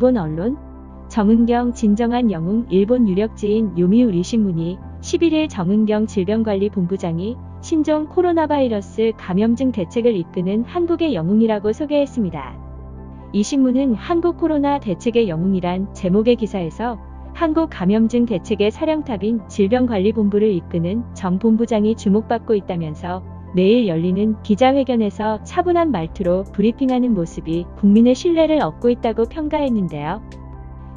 일본 언론 정은경 진정한 영웅. 일본 유력지인 요미우리 신문이 11일 정은경 질병관리본부장이 신종 코로나 바이러스 감염증 대책을 이끄는 한국의 영웅이라고 소개했습니다. 이 신문은 한국 코로나 대책의 영웅이란 제목의 기사에서 한국 감염증 대책의 사령탑인 질병관리본부를 이끄는 정 본부장이 주목받고 있다면서 매일 열리는 기자회견에서 차분한 말투로 브리핑하는 모습이 국민의 신뢰를 얻고 있다고 평가했는데요.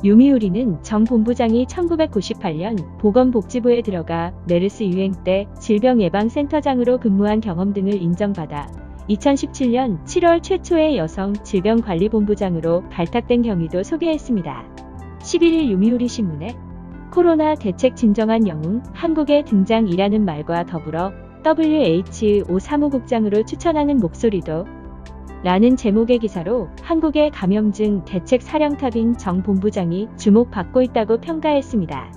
요미우리는 정 본부장이 1998년 보건복지부에 들어가 메르스 유행 때 질병예방센터장으로 근무한 경험 등을 인정받아 2017년 7월 최초의 여성 질병관리본부장으로 발탁된 경위도 소개했습니다. 11일 요미우리 신문에 코로나 대책 진정한 영웅 한국의 등장이라는 말과 더불어 WHO 사무국장으로 추천하는 목소리도 라는 제목의 기사로 한국의 감염증 대책 사령탑인 정 본부장이 주목받고 있다고 평가했습니다.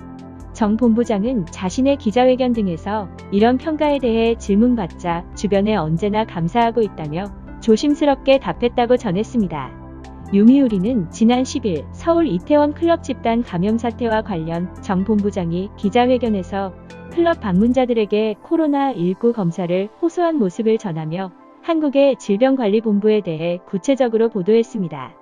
정 본부장은 자신의 기자회견 등에서 이런 평가에 대해 질문받자 주변에 언제나 감사하고 있다며 조심스럽게 답했다고 전했습니다. 요미우리는 지난 10일 서울 이태원 클럽 집단 감염 사태와 관련 정 본부장이 기자회견에서 클럽 방문자들에게 코로나19 검사를 호소한 모습을 전하며 한국의 질병관리본부에 대해 구체적으로 보도했습니다.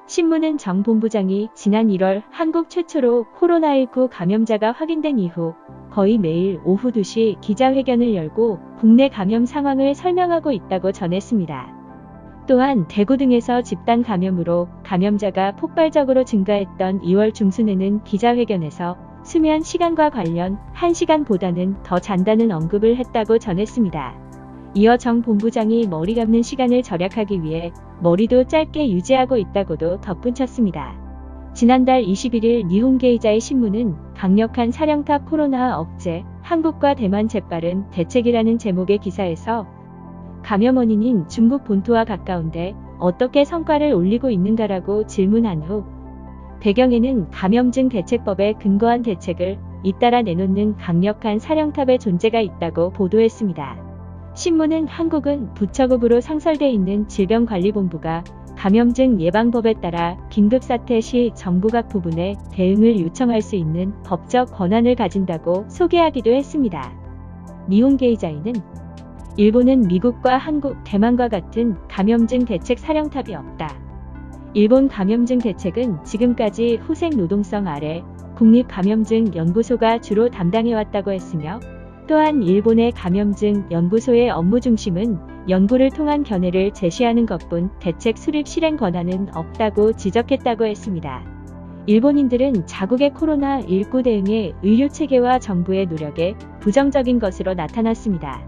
신문은 정 본부장이 지난 1월 한국 최초로 코로나19 감염자가 확인된 이후 거의 매일 오후 2시 기자회견을 열고 국내 감염 상황을 설명하고 있다고 전했습니다. 또한 대구 등에서 집단 감염으로 감염자가 폭발적으로 증가했던 2월 중순에는 기자회견에서 수면 시간과 관련 1시간보다는 더 잔다는 언급을 했다고 전했습니다. 이어 정 본부장이 머리 감는 시간을 절약하기 위해 머리도 짧게 유지하고 있다고도 덧붙였습니다. 지난달 21일 니혼게이자의 신문은 강력한 사령탑 코로나 억제, 한국과 대만 재빠른 대책이라는 제목의 기사에서 감염 원인인 중국 본토와 가까운데 어떻게 성과를 올리고 있는가라고 질문한 후 배경에는 감염증 대책법에 근거한 대책을 잇따라 내놓는 강력한 사령탑의 존재가 있다고 보도했습니다. 신문은 한국은 부처급으로 상설돼 있는 질병관리본부가 감염증 예방법에 따라 긴급사태 시 정부 각 부분에 대응을 요청할 수 있는 법적 권한을 가진다고 소개하기도 했습니다. 니혼게이자이는 일본은 미국과 한국, 대만과 같은 감염증 대책 사령탑이 없다. 일본 감염증 대책은 지금까지 후생 노동성 아래 국립감염증연구소가 주로 담당해왔다고 했으며 또한 일본의 감염증 연구소의 업무 중심은 연구를 통한 견해를 제시하는 것뿐 대책 수립 실행 권한은 없다고 지적했다고 했습니다. 일본인들은 자국의 코로나19 대응에 의료체계와 정부의 노력에 부정적인 것으로 나타났습니다.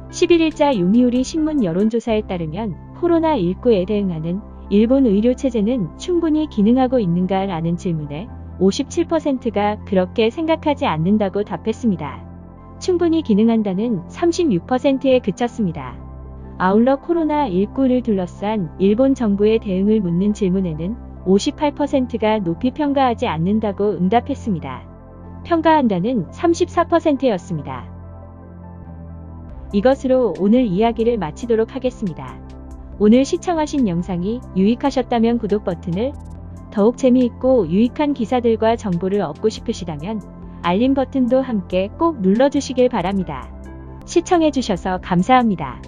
11일자 요미우리 신문 여론조사에 따르면 코로나19에 대응하는 일본 의료체제는 충분히 기능하고 있는가라는 질문에 57%가 그렇게 생각하지 않는다고 답했습니다. 충분히 기능한다는 36%에 그쳤습니다. 아울러 코로나19를 둘러싼 일본 정부의 대응을 묻는 질문에는 58%가 높이 평가하지 않는다고 응답했습니다. 평가한다는 34%였습니다. 이것으로 오늘 이야기를 마치도록 하겠습니다. 오늘 시청하신 영상이 유익하셨다면 구독 버튼을, 더욱 재미있고 유익한 기사들과 정보를 얻고 싶으시다면 알림 버튼도 함께 꼭 눌러주시길 바랍니다. 시청해주셔서 감사합니다.